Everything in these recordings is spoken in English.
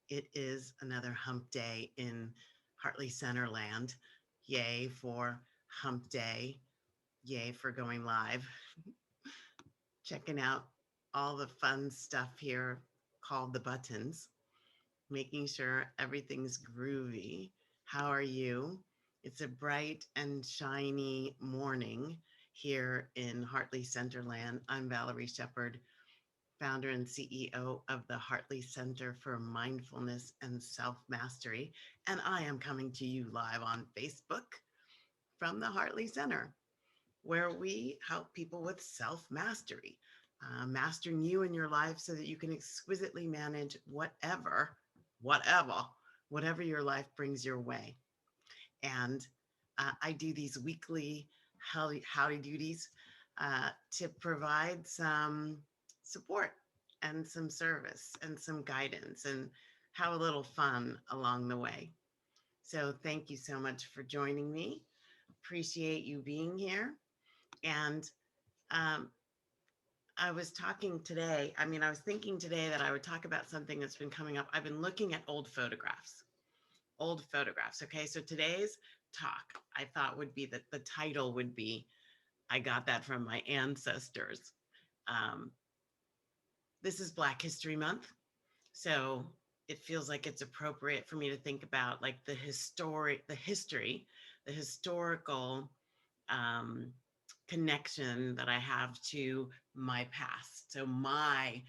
It is another hump day in Hartley Center land. Yay for hump day. Yay for going live. Checking out all the fun stuff here called the buttons, making sure everything's groovy. How are you? It's a bright and shiny morning here in Hartley Center land. I'm Valerie Shepard, founder and CEO of the Hartley Center for Mindfulness and Self Mastery. And I am coming to you live on Facebook from the Hartley Center, where we help people with self mastery, mastering you in your life so that you can exquisitely manage whatever, whatever your life brings your way. And I do these weekly howdy duties to provide some support and some service and some guidance and have a little fun along the way. So thank you so much for joining me. Appreciate you being here. And um, I was thinking today that I would talk about something that's been coming up. I've been looking at old photographs. Okay. So today's talk, I thought would be that the title would be, I got that from my ancestors. Um, this is Black History Month. So it feels like it's appropriate for me to think about like the historical um, connection that I have to my past. So my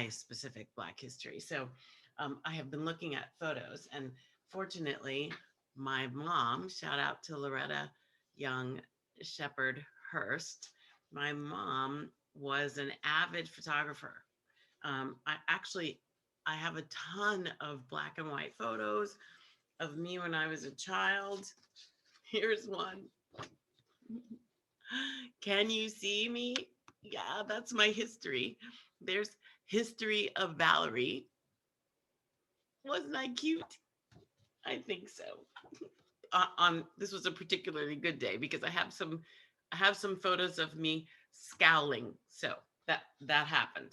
specific Black history. So I have been looking at photos, and fortunately, my mom, shout out to Loretta Young Shepherd Hurst, my mom was an avid photographer. I have a ton of black and white photos of me when I was a child. Here's one. Can you see me? Yeah, that's my history. There's history of Valerie. Wasn't I cute? I think so. On this was a particularly good day because I have some photos of me scowling. So that happened.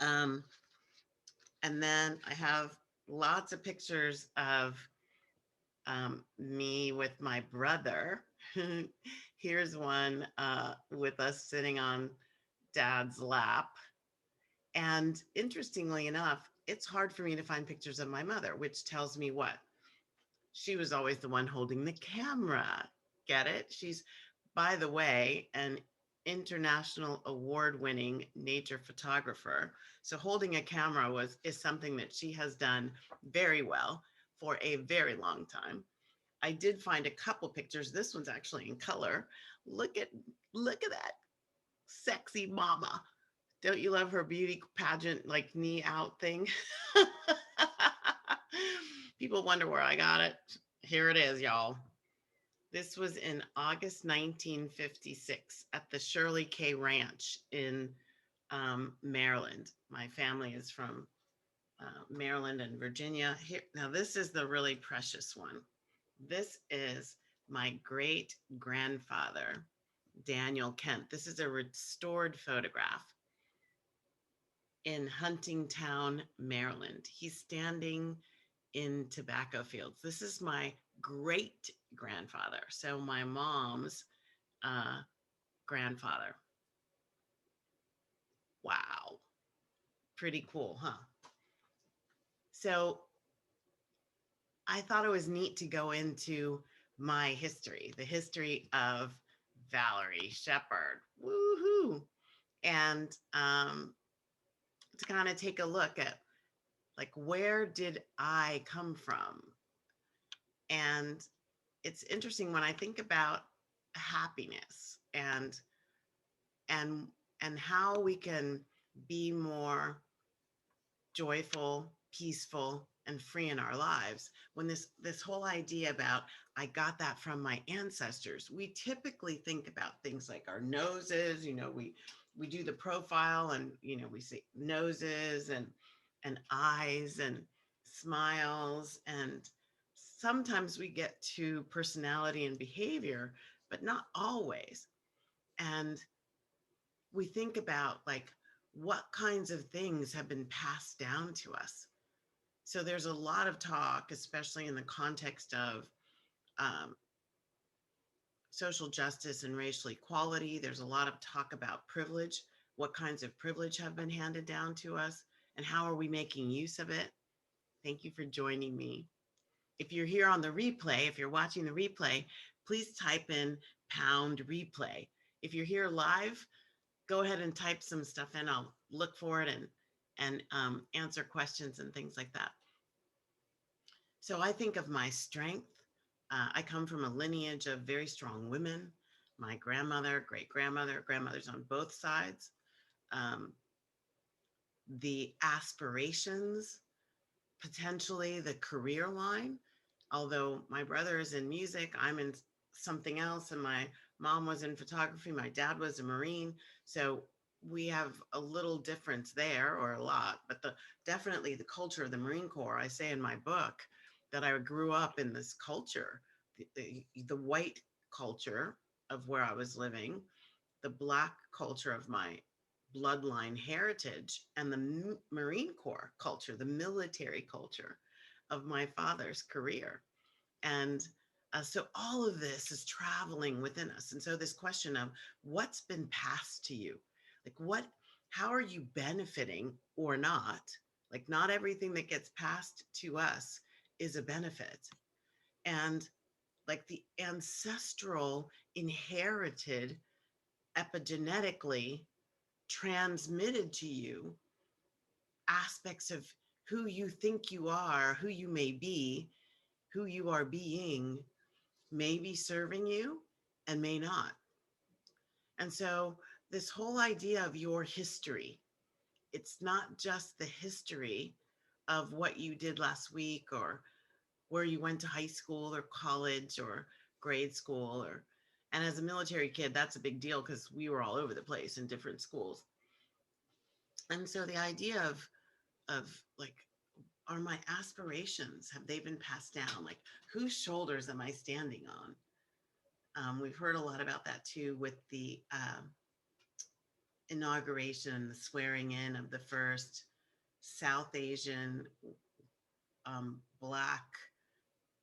Um, and then I have lots of pictures of me with my brother. Here's one with us sitting on dad's lap. And interestingly enough, it's hard for me to find pictures of my mother, which tells me what? She was always the one holding the camera. Get it? She's, by the way, an international award-winning nature photographer. So holding a camera is something that she has done very well for a very long time. I did find a couple pictures. This one's actually in color. Look at look at that sexy mama. Don't you love her beauty pageant like knee out thing? People wonder where I got it. Here it is, y'all. This was in August 1956 at the Shirley K Ranch in Maryland. My family is from Maryland and Virginia. Here, now this is the really precious one. This is my great grandfather, Daniel Kent. This is a restored photograph in Huntingtown, Maryland. He's standing in tobacco fields. This is my great grandfather. So my mom's uh, grandfather. Wow. Pretty cool, huh? So I thought it was neat to go into my history, the history of Valerie Shepard. Woohoo. And to kind of take a look at like, where did I come from? And it's interesting when I think about happiness and and how we can be more joyful, peaceful, and free in our lives. When this whole idea about I got that from my ancestors, we typically think about things like our noses. We do the profile, and we see noses and eyes and smiles, and sometimes we get to personality and behavior, but not always. And we think about like what kinds of things have been passed down to us. So there's a lot of talk, especially in the context of um, social justice and racial equality. There's a lot of talk about privilege, what kinds of privilege have been handed down to us, and how are we making use of it. Thank you for joining me. If you're here on the replay, if you're watching the replay, please type in pound replay. If you're here live, go ahead and type some stuff in. I'll look for it and answer questions and things like that. So I think of my strength. I come from a lineage of very strong women. My grandmother, great grandmother, grandmothers on both sides. Um, the aspirations, potentially the career line. Although my brother is in music, I'm in something else, and my mom was in photography, my dad was a Marine. So we have a little difference there, or a lot, but definitely the culture of the Marine Corps. I say in my book that I grew up in this culture, the white culture of where I was living, the Black culture of my bloodline heritage, and the Marine Corps culture, the military culture of my father's career. And so all of this is traveling within us. And so this question of what's been passed to you, like how are you benefiting or not? Like, not everything that gets passed to us is a benefit. And like the ancestral inherited epigenetically transmitted to you aspects of who you think you are, who you may be, who you are being, may be serving you and may not. And so, this whole idea of your history, it's not just the history of what you did last week or where you went to high school or college or grade school or and as a military kid, that's a big deal because we were all over the place in different schools. And so the idea of like, are my aspirations, have they been passed down? Like, whose shoulders am I standing on? We've heard a lot about that too with the inauguration, the swearing in of the first South Asian Black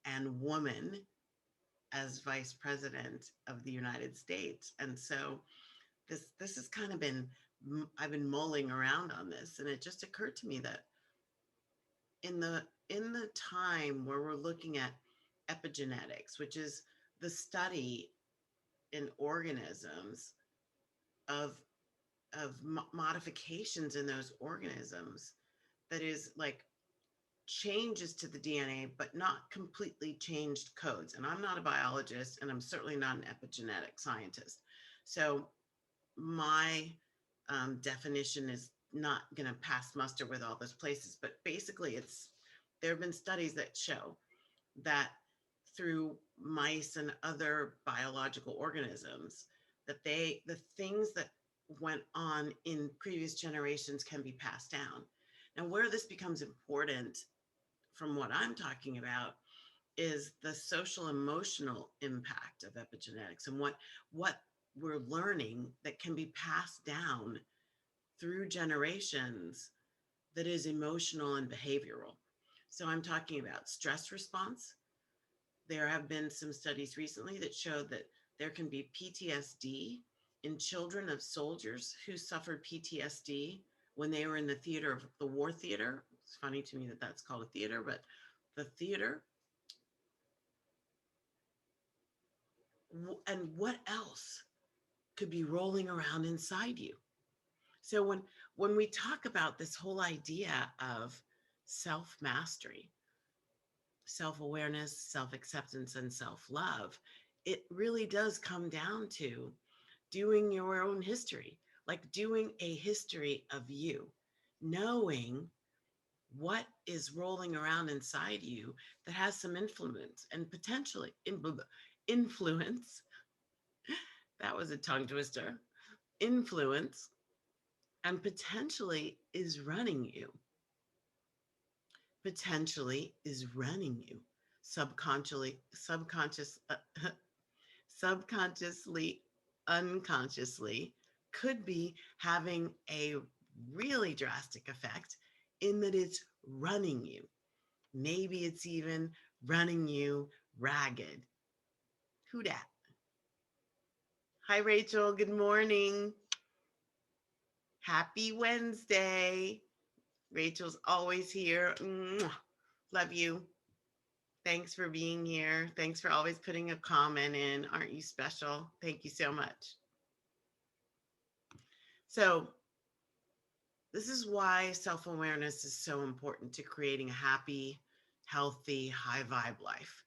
and woman as vice president of the United States. And so this has kind of been, I've been mulling around on this, and it just occurred to me that in the time where we're looking at epigenetics, which is the study in organisms of modifications in those organisms, that is like changes to the DNA, but not completely changed codes. And I'm not a biologist, and I'm certainly not an epigenetic scientist. So my definition is not going to pass muster with all those places. But basically, there have been studies that show that through mice and other biological organisms, that the things that went on in previous generations can be passed down. And where this becomes important from what I'm talking about is the social emotional impact of epigenetics and what we're learning that can be passed down through generations, that is emotional and behavioral. So I'm talking about stress response. There have been some studies recently that showed that there can be PTSD in children of soldiers who suffered PTSD when they were in the theater of the war theater. It's funny to me that that's called a theater, but the theater. And what else could be rolling around inside you? So when we talk about this whole idea of self-mastery, self-awareness, self-acceptance, and self-love, it really does come down to doing your own history, like doing a history of you, knowing what is rolling around inside you that has some influence and potentially influence. That was a tongue twister. Influence and potentially is running you, potentially is running you subconsciously, unconsciously, could be having a really drastic effect in that it's running you. Maybe it's even running you ragged. Who dat? Hi, Rachel. Good morning. Happy Wednesday. Rachel's always here. Mwah. Love you. Thanks for being here. Thanks for always putting a comment in. Aren't you special? Thank you so much. So, this is why self awareness is so important to creating a happy, healthy, high vibe life.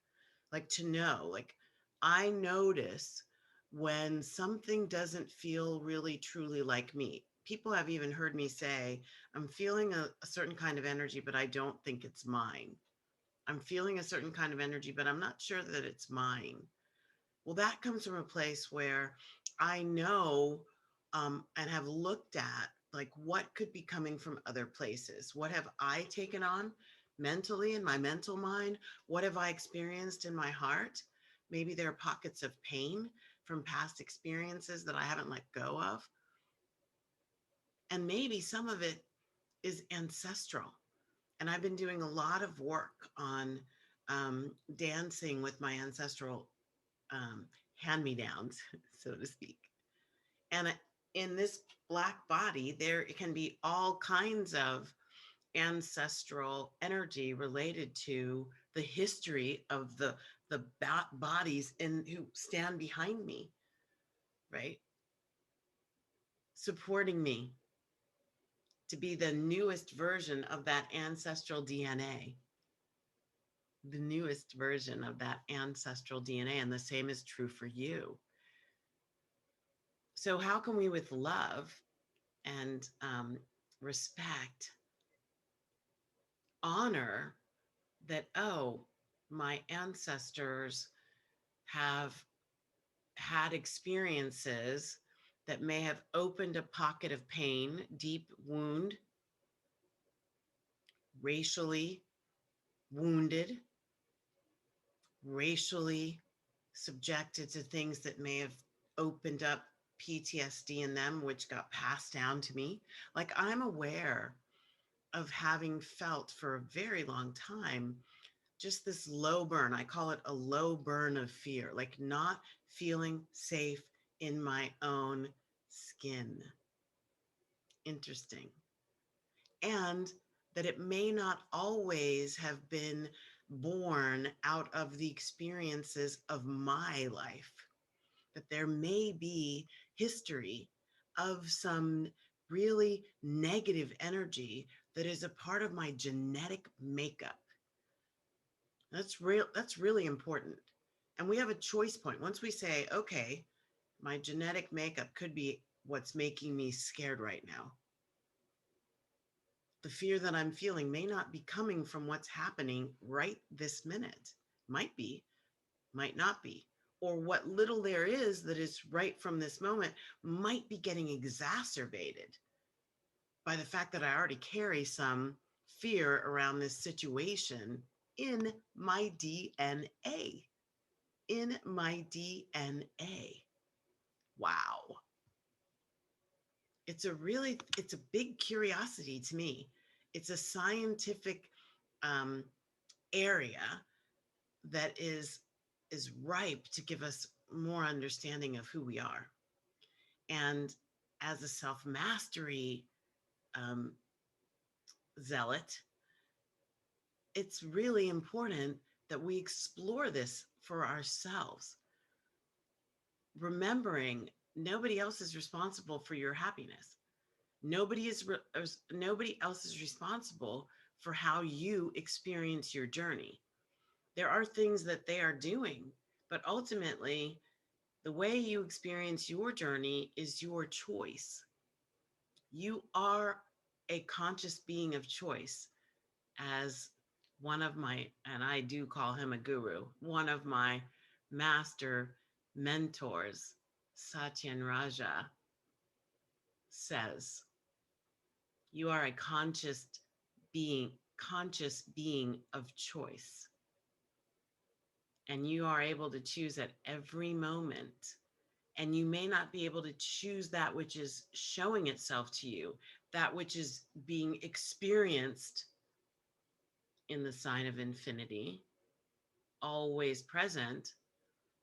Like to know, like, I notice when something doesn't feel really truly like me. People have even heard me say, I'm feeling a certain kind of energy, but I don't think it's mine. I'm feeling a certain kind of energy, but I'm not sure that it's mine. Well, that comes from a place where I know and have looked at like what could be coming from other places. What have I taken on mentally in my mental mind? What have I experienced in my heart? Maybe there are pockets of pain from past experiences that I haven't let go of. And maybe some of it is ancestral. And I've been doing a lot of work on dancing with my ancestral hand me downs, so to speak. And in this black body, there can be all kinds of ancestral energy related to the history of the bodies in who stand behind me, right? Supporting me to be the newest version of that ancestral DNA, the newest version of that ancestral DNA. And the same is true for you. So, how can we, with love and respect, honor that, oh, my ancestors have had experiences that may have opened a pocket of pain, deep wound, racially wounded, racially subjected to things that may have opened up PTSD in them, which got passed down to me. Like I'm aware of having felt for a very long time just this low burn. I call it a low burn of fear, like not feeling safe in my own skin. Interesting. And that it may not always have been born out of the experiences of my life, that there may be history of some really negative energy that is a part of my genetic makeup. That's real. That's really important. And we have a choice point. Once we say, okay, my genetic makeup could be what's making me scared right now. The fear that I'm feeling may not be coming from what's happening right this minute. Might be, might not be. Or what little there is that is right from this moment might be getting exacerbated by the fact that I already carry some fear around this situation in my DNA. In my DNA. Wow. It's a big curiosity to me. It's a scientific um, area that is ripe to give us more understanding of who we are. And as a self mastery um, zealot, it's really important that we explore this for ourselves, remembering nobody else is responsible for your happiness. Nobody else is responsible for how you experience your journey. There are things that they are doing, but ultimately, the way you experience your journey is your choice. You are a conscious being of choice, as one of my, and I do call him a guru, one of my master mentors, Satyan Raja, says. You are a conscious being of choice. And you are able to choose at every moment. And you may not be able to choose that which is showing itself to you, that which is being experienced in the sign of infinity, always present,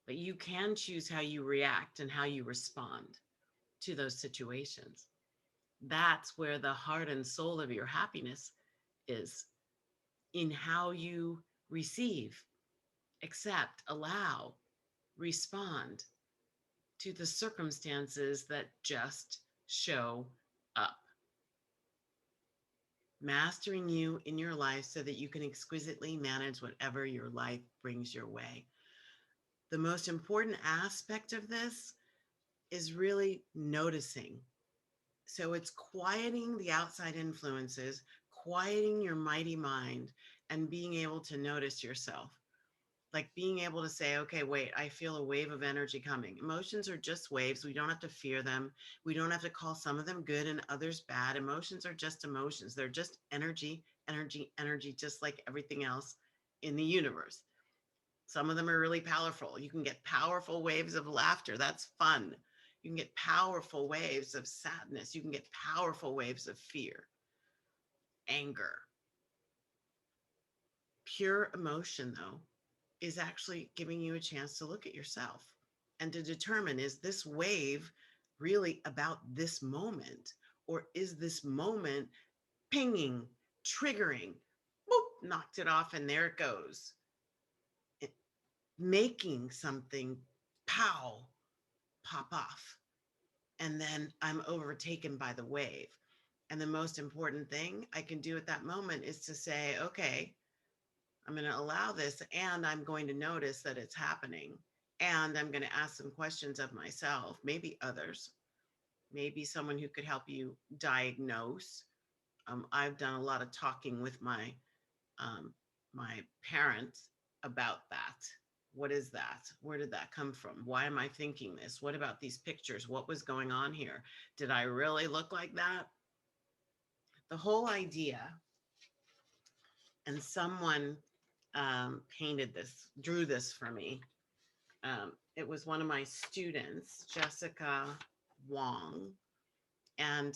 but you can choose how you react and how you respond to those situations. That's where the heart and soul of your happiness is, in how you receive, accept, allow, respond to the circumstances that just show up. Mastering you in your life so that you can exquisitely manage whatever your life brings your way. The most important aspect of this is really noticing. So it's quieting the outside influences, quieting your mighty mind, and being able to notice yourself. Like being able to say, okay, wait, I feel a wave of energy coming. Emotions are just waves. We don't have to fear them. We don't have to call some of them good and others bad. Emotions are just emotions. They're just energy, energy, energy, just like everything else in the universe. Some of them are really powerful. You can get powerful waves of laughter. That's fun. You can get powerful waves of sadness. You can get powerful waves of fear, anger. Pure emotion, though, is actually giving you a chance to look at yourself and to determine, is this wave really about this moment? Or is this moment pinging, triggering, boop, knocked it off, and there it goes, making something pow, pop off. And then I'm overtaken by the wave. And the most important thing I can do at that moment is to say, okay, I'm going to allow this, and I'm going to notice that it's happening. And I'm going to ask some questions of myself, maybe others, maybe someone who could help you diagnose. I've done a lot of talking with um, my parents about that. What is that? Where did that come from? Why am I thinking this? What about these pictures? What was going on here? Did I really look like that? The whole idea, and someone painted this, drew this for me. It was one of my students, Jessica Wong. And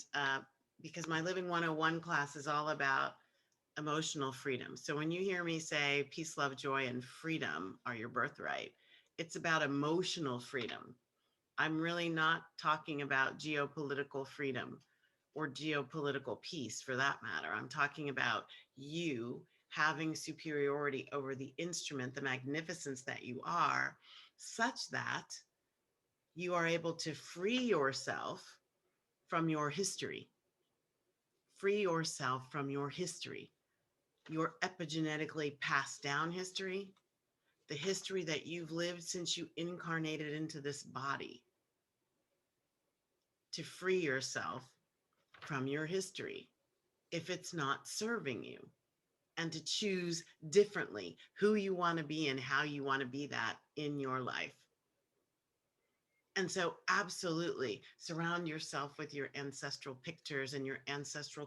because my Living 101 class is all about emotional freedom. So when you hear me say peace, love, joy, and freedom are your birthright, it's about emotional freedom. I'm really not talking about geopolitical freedom or geopolitical peace for that matter. I'm talking about you having superiority over the instrument, the magnificence that you are, such that you are able to free yourself from your history. Free yourself from your history, your epigenetically passed down history, the history that you've lived since you incarnated into this body, to free yourself from your history if it's not serving you, and to choose differently who you want to be and how you want to be that in your life. And so, absolutely, surround yourself with your ancestral pictures and your ancestral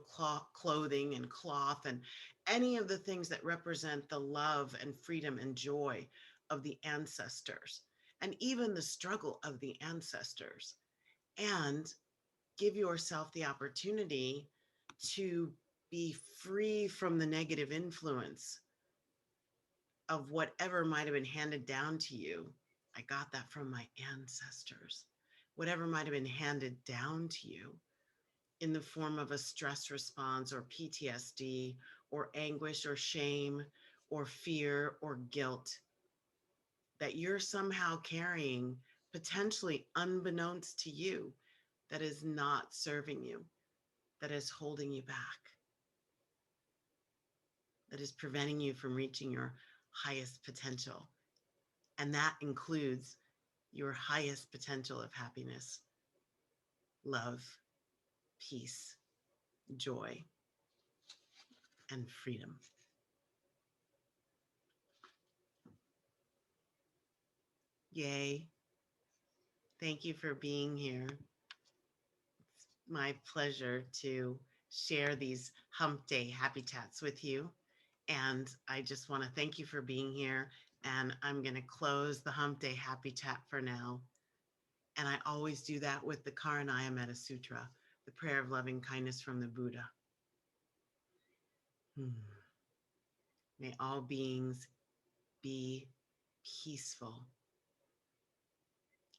clothing and cloth and any of the things that represent the love and freedom and joy of the ancestors, and even the struggle of the ancestors. And give yourself the opportunity to be free from the negative influence of whatever might have been handed down to you. I got that from my ancestors. Whatever might have been handed down to you in the form of a stress response or PTSD or anguish or shame or fear or guilt that you're somehow carrying, potentially unbeknownst to you, that is not serving you, that is holding you back, that is preventing you from reaching your highest potential. And that includes your highest potential of happiness, love, peace, joy, and freedom. Yay. Thank you for being here. It's my pleasure to share these Hump Day Happy Chats with you. And I just want to thank you for being here. And I'm going to close the Hump Day Happy Chat for now. And I always do that with the Karanaya Metta Sutra, the prayer of loving kindness from the Buddha. May all beings be peaceful.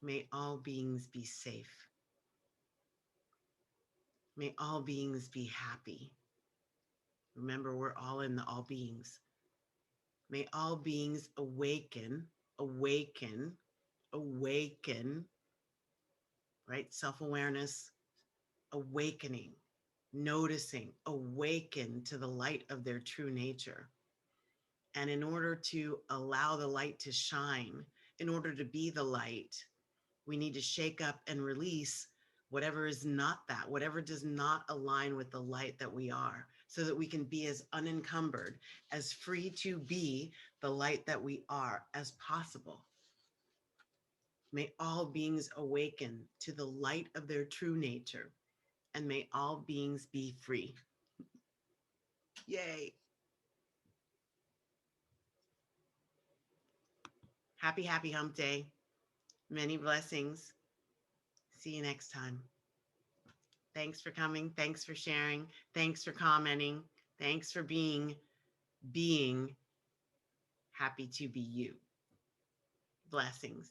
May all beings be safe. May all beings be happy. Remember, we're all in the all beings. May all beings awaken, awaken, awaken, right? Self awareness, awakening, noticing, awaken to the light of their true nature. And in order to allow the light to shine, in order to be the light, we need to shake up and release whatever is not that, whatever does not align with the light that we are, so that we can be as unencumbered, as free to be the light that we are as possible. May all beings awaken to the light of their true nature, and may all beings be free. Yay. Happy, happy hump day. Many blessings. See you next time. Thanks for coming. Thanks for sharing. Thanks for commenting. Thanks for being happy to be you. Blessings.